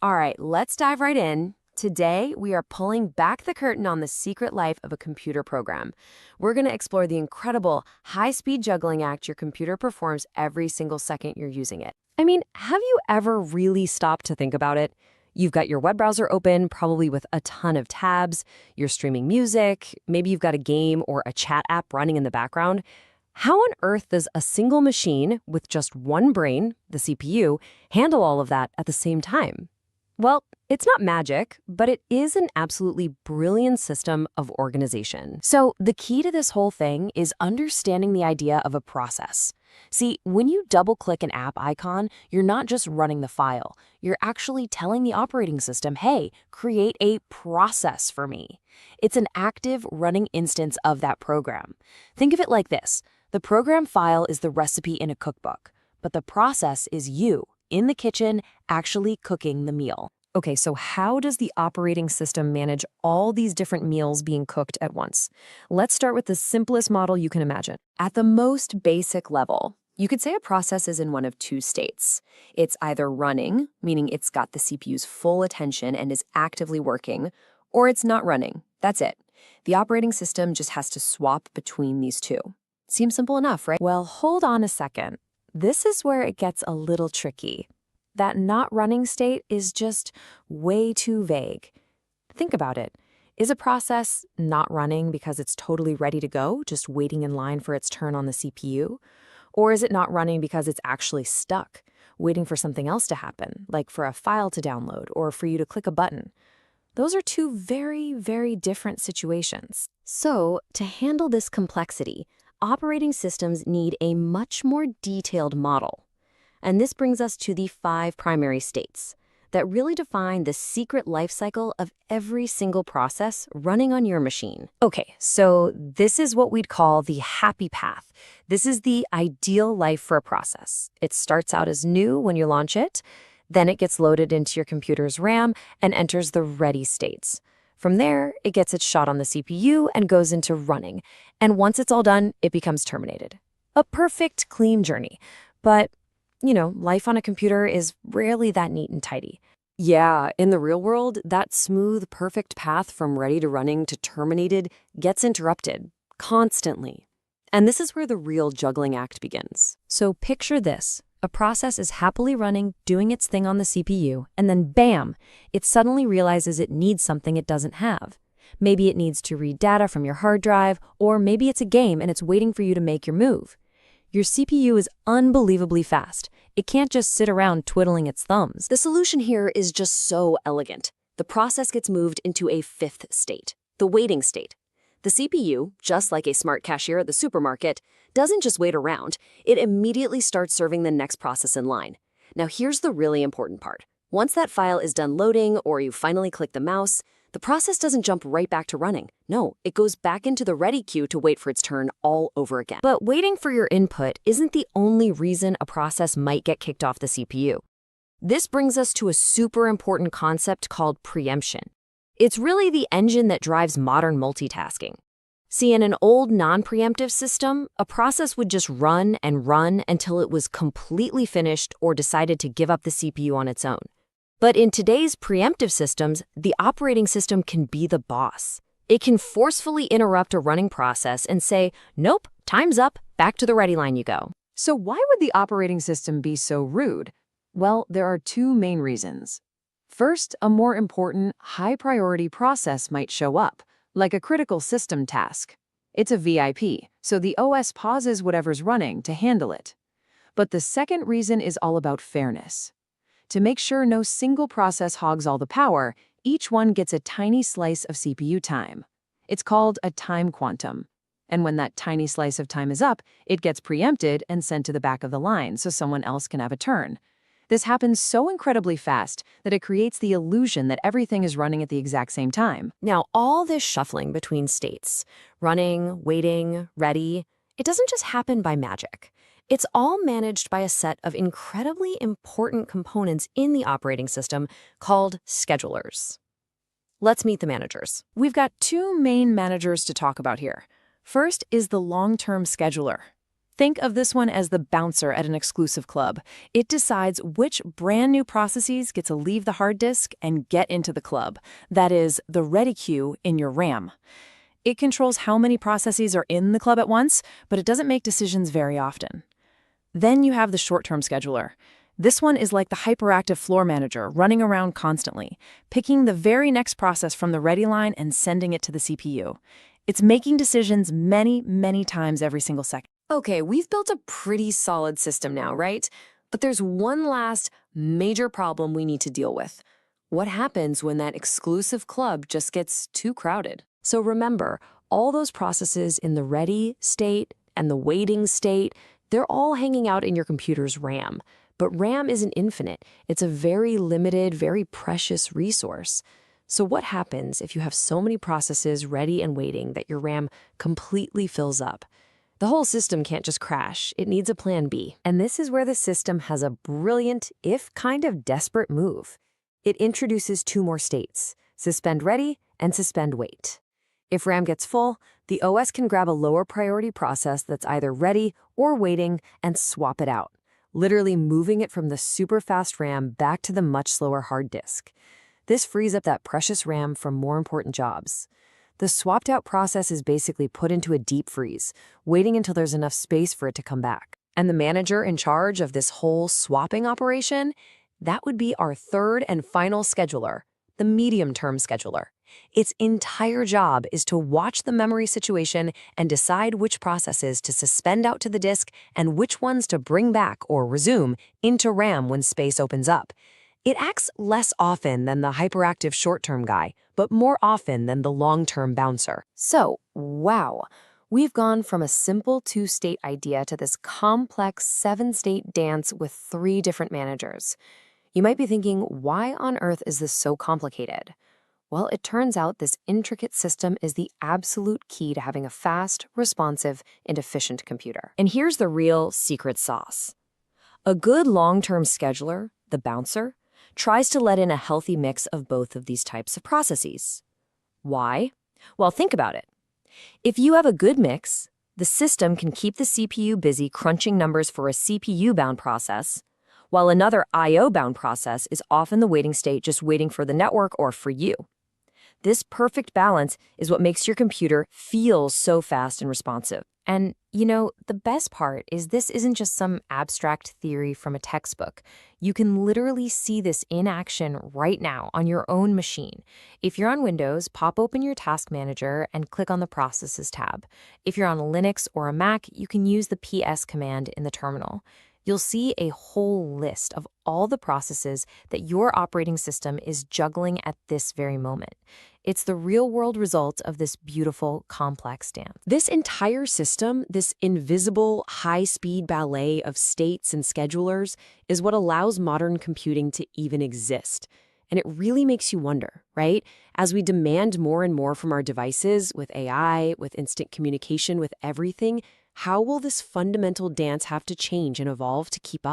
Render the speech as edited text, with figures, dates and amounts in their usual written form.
All right, let's dive right in. Today, we are pulling back the curtain on the secret life of a computer program. We're going to explore the incredible high-speed juggling act your computer performs every single second you're using it. I mean, have you ever really stopped to think about it? You've got your web browser open, probably with a ton of tabs. You're streaming music. Maybe you've got a game or a chat app running in the background. How on earth does a single machine with just one brain, the CPU, handle all of that at the same time? Well, it's not magic, but it is an absolutely brilliant system of organization. So the key to this whole thing is understanding the idea of a process. See, when you double-click an app icon, you're not just running the file. You're actually telling the operating system, hey, create a process for me. It's an active running instance of that program. Think of it like this. The program file is the recipe in a cookbook, but the process is you, in the kitchen, actually cooking the meal. Okay, so how does the operating system manage all these different meals being cooked at once? Let's start with the simplest model you can imagine. At the most basic level, you could say a process is in one of two states. It's either running, meaning it's got the CPU's full attention and is actively working, or it's not running. That's it. The operating system just has to swap between these two. Seems simple enough, right? Well, hold on a second. This is where it gets a little tricky. That not running state is just way too vague. Think about it. Is a process not running because it's totally ready to go, just waiting in line for its turn on the CPU? Or is it not running because it's actually stuck, waiting for something else to happen, like for a file to download or for you to click a button? Those are two very, very different situations. So, to handle this complexity, operating systems need a much more detailed model. And this brings us to the 5 primary states that really define the secret life cycle of every single process running on your machine. Okay, so this is what we'd call the happy path. This is the ideal life for a process. It starts out as new when you launch it, then it gets loaded into your computer's RAM and enters the ready states. From there, it gets its shot on the CPU and goes into running. And once it's all done, it becomes terminated. A perfect, clean journey. But life on a computer is rarely that neat and tidy. Yeah, in the real world, that smooth, perfect path from ready to running to terminated gets interrupted constantly. And this is where the real juggling act begins. So picture this. A process is happily running, doing its thing on the CPU, and then bam, it suddenly realizes it needs something it doesn't have. Maybe it needs to read data from your hard drive, or maybe it's a game and it's waiting for you to make your move. Your CPU is unbelievably fast. It can't just sit around twiddling its thumbs. The solution here is just so elegant. The process gets moved into a 5th state, the waiting state. The CPU, just like a smart cashier at the supermarket, doesn't just wait around. It immediately starts serving the next process in line. Now here's the really important part. Once that file is done loading or you finally click the mouse, the process doesn't jump right back to running. No, it goes back into the ready queue to wait for its turn all over again. But waiting for your input isn't the only reason a process might get kicked off the CPU. This brings us to a super important concept called preemption. It's really the engine that drives modern multitasking. See, in an old non-preemptive system, a process would just run and run until it was completely finished or decided to give up the CPU on its own. But in today's preemptive systems, the operating system can be the boss. It can forcefully interrupt a running process and say, nope, time's up, back to the ready line you go. So why would the operating system be so rude? Well, there are 2 main reasons. First, a more important, high-priority process might show up, like a critical system task. It's a VIP, so the OS pauses whatever's running to handle it. But the second reason is all about fairness. To make sure no single process hogs all the power, each one gets a tiny slice of CPU time. It's called a time quantum. And when that tiny slice of time is up, it gets preempted and sent to the back of the line so someone else can have a turn. This happens so incredibly fast that it creates the illusion that everything is running at the exact same time. Now, all this shuffling between states, running, waiting, ready, it doesn't just happen by magic. It's all managed by a set of incredibly important components in the operating system called schedulers. Let's meet the managers. We've got 2 main managers to talk about here. First is the long-term scheduler. Think of this one as the bouncer at an exclusive club. It decides which brand new processes get to leave the hard disk and get into the club. That is, the ready queue in your RAM. It controls how many processes are in the club at once, but it doesn't make decisions very often. Then you have the short-term scheduler. This one is like the hyperactive floor manager, running around constantly, picking the very next process from the ready line and sending it to the CPU. It's making decisions many, many times every single second. Okay, we've built a pretty solid system now, right? But there's one last major problem we need to deal with. What happens when that exclusive club just gets too crowded? So remember, all those processes in the ready state and the waiting state, they're all hanging out in your computer's RAM. But RAM isn't infinite. It's a very limited, very precious resource. So what happens if you have so many processes ready and waiting that your RAM completely fills up? The whole system can't just crash. It needs a plan B. And this is where the system has a brilliant, if kind of desperate move. It introduces two more states, suspend ready and suspend wait. If RAM gets full, the OS can grab a lower priority process that's either ready or waiting and swap it out, literally moving it from the super fast RAM back to the much slower hard disk. This frees up that precious RAM for more important jobs. The swapped out process is basically put into a deep freeze, waiting until there's enough space for it to come back. And the manager in charge of this whole swapping operation, that would be our third and final scheduler, the medium-term scheduler. Its entire job is to watch the memory situation and decide which processes to suspend out to the disk and which ones to bring back or resume into RAM when space opens up. It acts less often than the hyperactive short-term guy, but more often than the long-term bouncer. So, wow, we've gone from a simple two-state idea to this complex seven-state dance with three different managers. You might be thinking, why on earth is this so complicated? Well, it turns out this intricate system is the absolute key to having a fast, responsive, and efficient computer. And here's the real secret sauce. A good long-term scheduler, the bouncer, tries to let in a healthy mix of both of these types of processes. Why? Well, think about it. If you have a good mix, the system can keep the CPU busy crunching numbers for a CPU-bound process, while another I/O-bound process is off in the waiting state just waiting for the network or for you. This perfect balance is what makes your computer feel so fast and responsive. And, you know, the best part is this isn't just some abstract theory from a textbook. You can literally see this in action right now on your own machine. If you're on Windows, pop open your Task Manager and click on the Processes tab. If you're on a Linux or a Mac, you can use the PS command in the terminal. You'll see a whole list of all the processes that your operating system is juggling at this very moment. It's the real-world result of this beautiful, complex dance. This entire system, this invisible, high-speed ballet of states and schedulers, is what allows modern computing to even exist. And it really makes you wonder, right? As we demand more and more from our devices, with AI, with instant communication, with everything, how will this fundamental dance have to change and evolve to keep up?